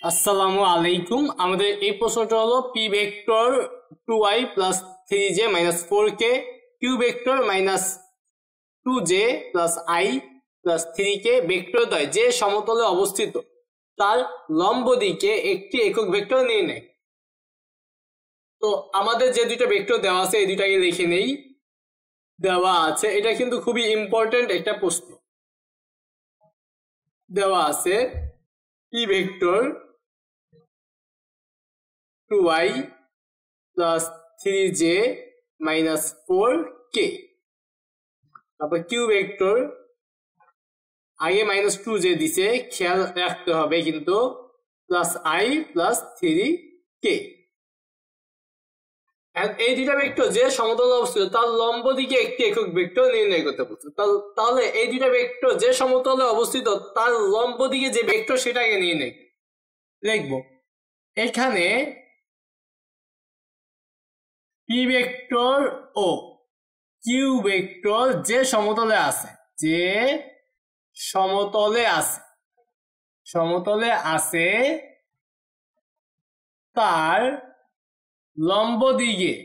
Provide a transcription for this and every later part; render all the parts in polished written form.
আসসালামু আলাইকুম। আমাদের এই প্রশ্নটা হলো P vector 2i plus 3j minus 4k Q vector minus 2j plus i plus 3k vector দ্বয় যে সমতলে অবস্থিত তার লম্ব দিকে একটি একক ভেক্টর নির্ণয়। তো আমাদের যে দুটো ভেক্টর দেওয়া আছে এই দুটাকে লিখে নেই। দেওয়া আছে, এটা কিন্তু খুবই ইম্পর্টেন্ট একটা প্রশ্ন। দেওয়া আছে P vector 2i plus 3j minus 4k, তারপর কিউ ভেক্টর আগে মাইনাস 2j দিছে, খেয়াল রাখতে হবে কিন্তু, প্লাস i প্লাস 3k। এই দুটা ভেক্টর যে সমতলে অবস্থিত তার লম্ব দিকে একটি একক ভেক্টর নির্ণয় করতে বলছে। তাহলে এই দুটা ভেক্টর যে সমতলে অবস্থিত তার লম্ব দিকে যে ভেক্টর সেটাকে নির্ণয় লিখবো। এখানে P vector O Q vector যে সমতলে আছে, তার লম্ব দিকের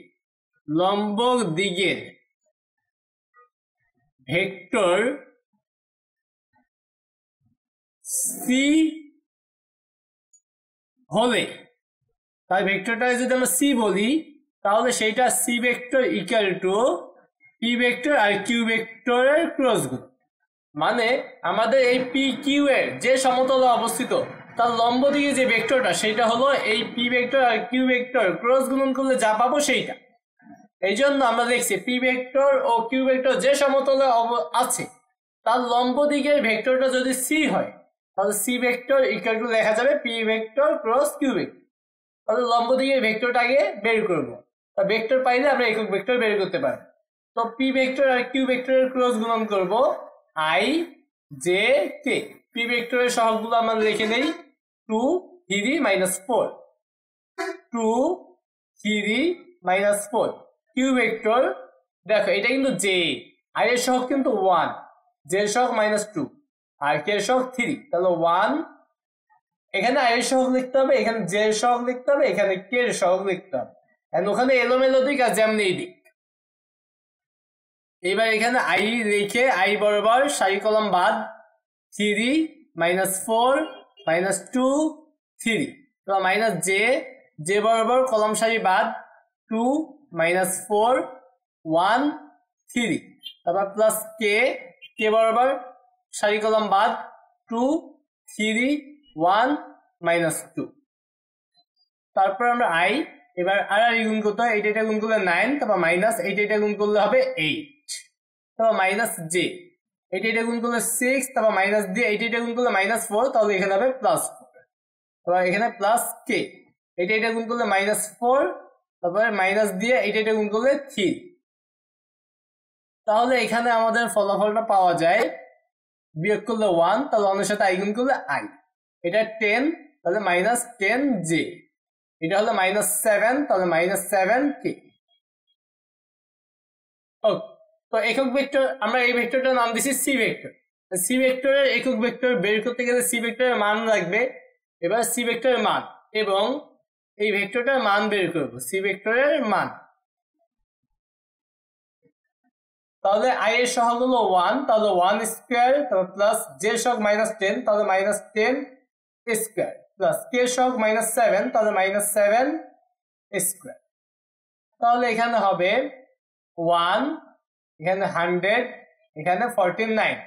ভেক্টর সি হলে, তার ভেক্টরটা যদি আমরা সি বলি তাহলে সেইটা C vector equal to P vector আর কিউ ভেক্টরের ক্রস গুণ। মানে আমাদের এই পি কিউ এর যে সমতলে অবস্থিত তার লম্ব দিকে যে ভেক্টরটা সেটা হলো এই পি ভেক্টর আর কিউ ভেক্টর ক্রস গুণন করলে যা পাবো সেইটা। এই জন্য আমরা লিখছি P vector O Q vector যে সমতলে আছে তার লম্ব দিকের ভেক্টরটা যদি সি হয় তাহলে সি ভেক্টর ইকুয়াল টু লেখা যাবে P vector cross Q vector. তাহলে লম্ব দিকের ভেক্টরটাকে বের করবো, তা ভেক্টর পাইলে আমরা একক ভেক্টর বের করতে পারি। তো পি ভেক্টর আর কিউ ভেক্টরের ক্রস গুণন করব i j k। পি ভেক্টরের সহগগুলো আমরা লিখে নেই 2 3 minus 4, 2 3 minus 4। কিউ ভেক্টর দেখো এটা কিন্তু j, i এর সহগ কিন্তু 1, j এর সহগ -2 আর k এর সহগ 3, তাহলে 1। এখানে i এর সহগ লিখতে হবে, এখানে j এর সহগ লিখতে হবে, এখানে k এর সহগ লিখতে হবে। ওখানে এলোমেলো দিক আর যেমনি দিক। এবার এখানে i লিখে i বরাবর সারি কলম বাদ 3 -4 -2 3, তো মাইনাস j বরাবর কলম সারি বাদ 2 -4 1 3, তারপর প্লাস k বরাবর সারি কলম বাদ 2 3 1 -2, তারপর আমরা i এবার আর গুণ করতে হয়, এটা গুণ করলে 9, তারপর মাইনাস এটা গুণ করলে হবে 8, তারপর মাইনাস j এটা গুণ করলে 6, তারপর মাইনাস দিয়ে এটা গুণ করলে -4, তাহলে এখানে হবে প্লাস 4, তারপর এখানে প্লাস k এটা গুণ করলে -4, তারপর মাইনাস দিয়ে এটা গুণ করলে 3। তাহলে এখানে আমাদের ফলাফলটা পাওয়া যায় বিয়োগ করলে 1, তাহলে 1 এর সাথে i গুণ করলে i, এটা 10, তাহলে -10j, এটা হলো -7, তাহলে -7k। ওকে, তো একক ভেক্টর আমরা এই ভেক্টরটার নাম দিছি সি ভেক্টর। সি ভেক্টরের একক ভেক্টর বের করতে গেলে সি ভেক্টরের মান লাগবে। এবার সি ভেক্টরের মান এবং এই ভেক্টরটার মান বের করব, সি ভেক্টরের মান। তাহলে i এর সহগ হলো 1, তাহলে 1 স্কয়ার, তারপর প্লাস j এর সহগ -10, তাহলে -10 স্কয়ার, প্লাস k এর সহগ -7, তাহলে -7 স্কয়ার। তাহলে এখানে হবে 1, এখানে 100, এখানে 49।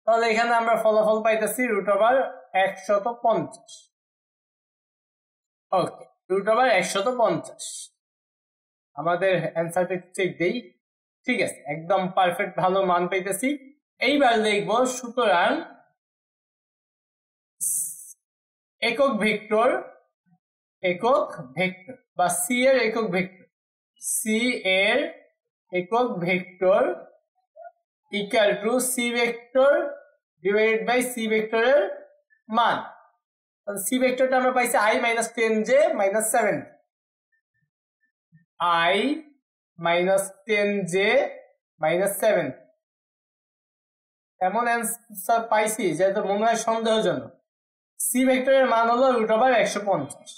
তাহলে এখানে আমরা ফলাফল পাইতেছি √150। ওকে, √150 আমাদের অ্যান্সারটা চেক দেই। ঠিক আছে, একদম পারফেক্ট, ভালো মান পাইতেছি। এইবার লিখব সুতরাং একক ভেক্টর বা সি এর একক vector equal to C vector divided by C ভেক্টরের মান। সি ভেক্টরটা আমরা পাইছি i -10j -7, i -10j -7। এমন অ্যান্সার পাইছি যেটা মনে হয় সন্দেহজনক। সি ভেক্টরের মান হলো √150।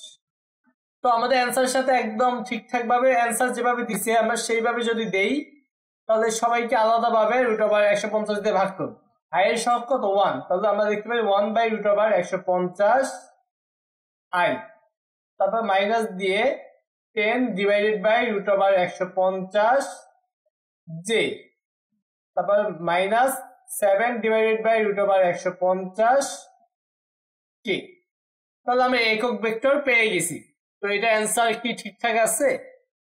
তো আমাদের অ্যান্সারের সাথে একদম ঠিকঠাক ভাবে অ্যান্সার যেভাবে দিছে আমরা সেইভাবে যদি দেই তাহলে সবাইকে আলাদাভাবে √150 দিয়ে ভাগ করব। আই এর সহগ কত 1, তাহলে আমরা দেখতে পাই 1/√150 আই, তারপর মাইনাস দিয়ে 10 ডিভাইডেড বাই √150 জে, তারপর মাইনাস 7 ডিভাইডেড বাই √150 কে। তাহলে আমরা একক ভেক্টর পেয়ে গেছি। তো এটা অ্যান্সার কি ঠিকঠাক আছে?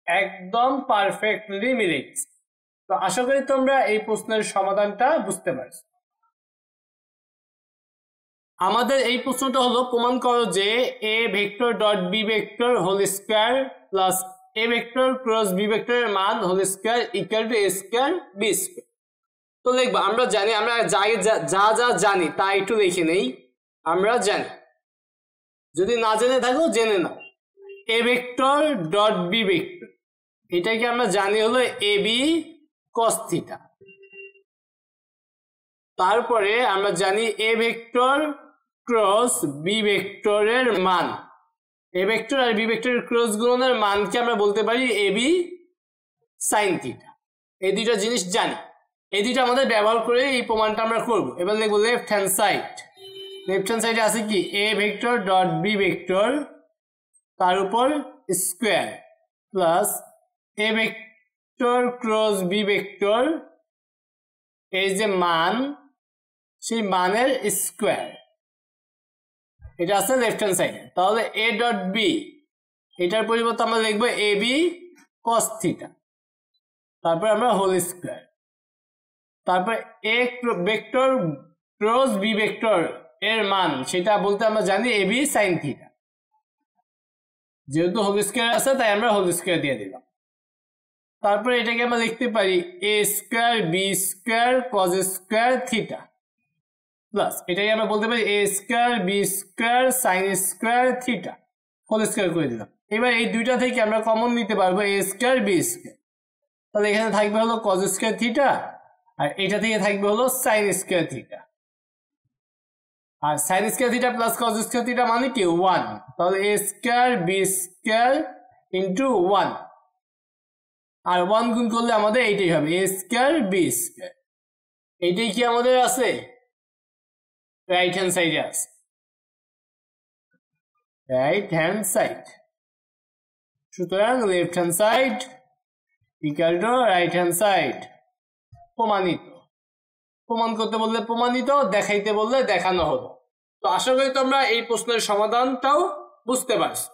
একদম পারফেক্টলি মিলে গেছে। তো আশা করি তোমরা এই প্রশ্নের সমাধানটা বুঝতে পারছো। আমাদের এই প্রশ্নটা হলো প্রমাণ করো যে A vector dot B vector whole square plus A vector cross B ভেক্টরের মান whole square equal to A square B square. তো লিখবা আমরা জানি, আমরা যা যা জানি তা একটু লিখে নেই। আমরা জানি, যদি না জেনে থাকো জেনে নাও। A vector dot B vector এটাকে আমরা জানি হলো এ বি কস থিটা। তারপরে আমরা জানি এ ভেক্টর ক্রস বি ভেক্টরের মান, এ ভেক্টর আর বি ভেক্টরের ক্রস গুণনের মানকে আমরা বলতে পারি এ বি সাইন থিটা। এই দুইটা জিনিস জানি, এই দুইটা আমাদের ব্যবহার করে এই প্রমাণটা আমরা করব। এবার লিখবো left hand side. Left hand সাইডে আছে কি A vector dot B vector তার উপর square plus A vector cross B vector এই যে মান সেই মানের স্কোয়ার, এটা আছে লেফট হ্যান্ড সাইডে। তাহলে এ ডট বি এটার পরিবর্তে আমরা লিখবো এ বি কস থিটা, তারপর আমরা হোল স্কোয়ার, তারপর A vector cross B vector এর মান সেটা বলতে আমরা জানি এ বি সাইন থিটা। যেহেতু হোল স্কোয়ার আছে তাই আমরা হোল স্কোয়ার দিয়ে দিলাম। তারপরে এটাকে আমরা লিখতে পারি A square B square cos square theta plus এটাকে আমরা বলতে পারি A square B square sine square theta whole square করে দিলাম। এবার এই দুইটা থেকে আমরা কমন নিতে পারবো এ স্কোয়ার বি স্কোয়ার, তাহলে এখানে থাকবে হলো কজ স্কোয়ার থিটা আর এটা থেকে থাকবে হলো সাইন স্কোয়ার থিটা। আর sine square theta plus cos square theta মানে কি 1, তাহলে A square B square into 1 আর 1 গুণ করলে আমাদের এইটাই হবে এ স্কোয়ার বি স্কোয়ার। এইটাই কি আমাদের আছে রাইট হ্যান্ড সাইডে আছে, রাইট হ্যান্ড সাইড। সুতরাং left hand side equal to right hand side. প্রমাণিত, প্রমাণ করতে বললে প্রমাণিত, দেখাইতে বললে দেখানো হলো। তো আশা করি তোমরা এই প্রশ্নের সমাধানটাও বুঝতে পারছো।